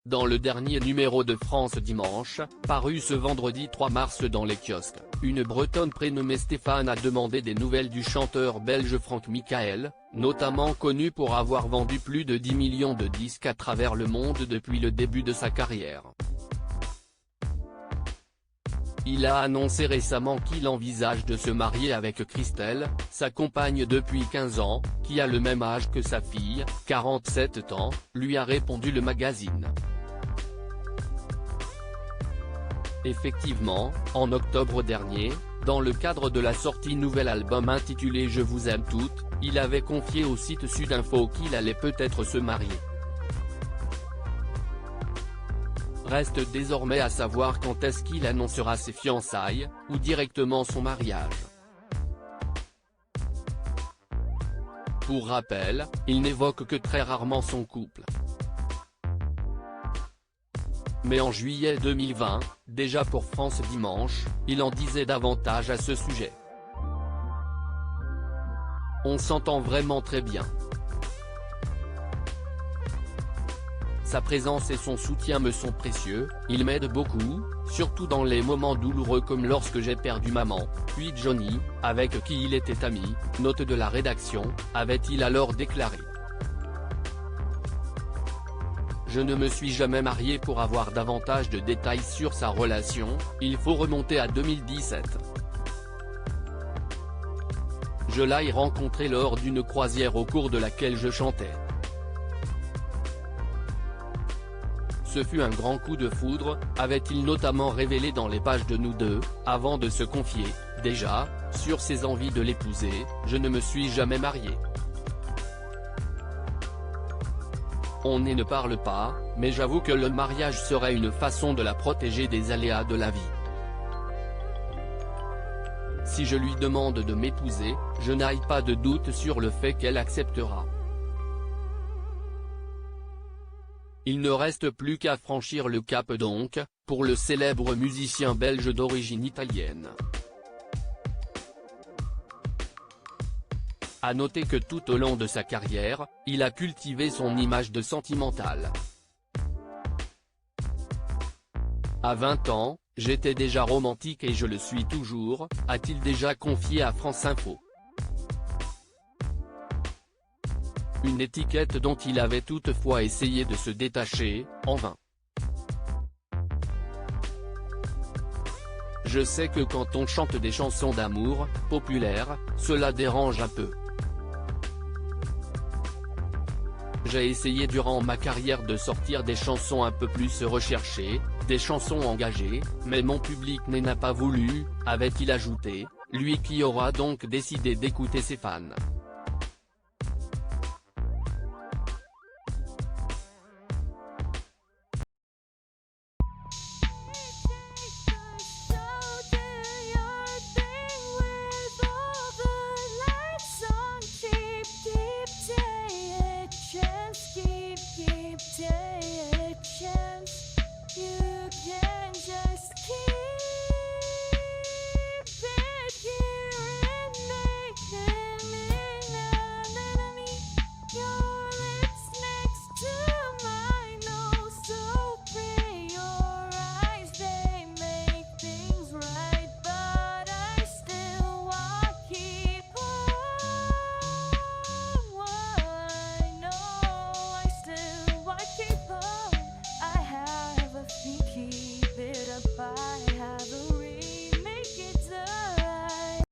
Dans le dernier numéro de France Dimanche, paru ce vendredi 3 mars dans les kiosques, une Bretonne prénommée Stéphane a demandé des nouvelles du chanteur belge Franck Michael, notamment connu pour avoir vendu plus de 10 millions de disques à travers le monde depuis le début de sa carrière. Il a annoncé récemment qu'il envisage de se marier avec Christelle, sa compagne depuis 15 ans, qui a le même âge que sa fille, 47 ans, lui a répondu le magazine. Effectivement, en octobre dernier, dans le cadre de la sortie nouvel album intitulé Je vous aime toutes, il avait confié au site Sudinfo qu'il allait peut-être se marier. Reste désormais à savoir quand est-ce qu'il annoncera ses fiançailles, ou directement son mariage. Pour rappel, il n'évoque que très rarement son couple. Mais en juillet 2020, déjà pour France Dimanche, il en disait davantage à ce sujet. On s'entend vraiment très bien. Sa présence et son soutien me sont précieux, il m'aide beaucoup, surtout dans les moments douloureux comme lorsque j'ai perdu maman, puis Johnny, avec qui il était ami, note de la rédaction, avait-il alors déclaré. Je ne me suis jamais marié pour avoir davantage de détails sur sa relation, il faut remonter à 2017. Je l'ai rencontré lors d'une croisière au cours de laquelle je chantais. Ce fut un grand coup de foudre, avait-il notamment révélé dans les pages de Nous deux, avant de se confier, déjà, sur ses envies de l'épouser, je ne me suis jamais marié. On ne parle pas, mais j'avoue que le mariage serait une façon de la protéger des aléas de la vie. Si je lui demande de m'épouser, je n'ai pas de doute sur le fait qu'elle acceptera. Il ne reste plus qu'à franchir le cap donc, pour le célèbre musicien belge d'origine italienne. À noter que tout au long de sa carrière, il a cultivé son image de sentimental. À 20 ans, j'étais déjà romantique et je le suis toujours, a-t-il déjà confié à France Info. Une étiquette dont il avait toutefois essayé de se détacher, en vain. Je sais que quand on chante des chansons d'amour, populaires, cela dérange un peu. J'ai essayé durant ma carrière de sortir des chansons un peu plus recherchées, des chansons engagées, mais mon public n'a pas voulu, avait-il ajouté, lui qui aura donc décidé d'écouter ses fans.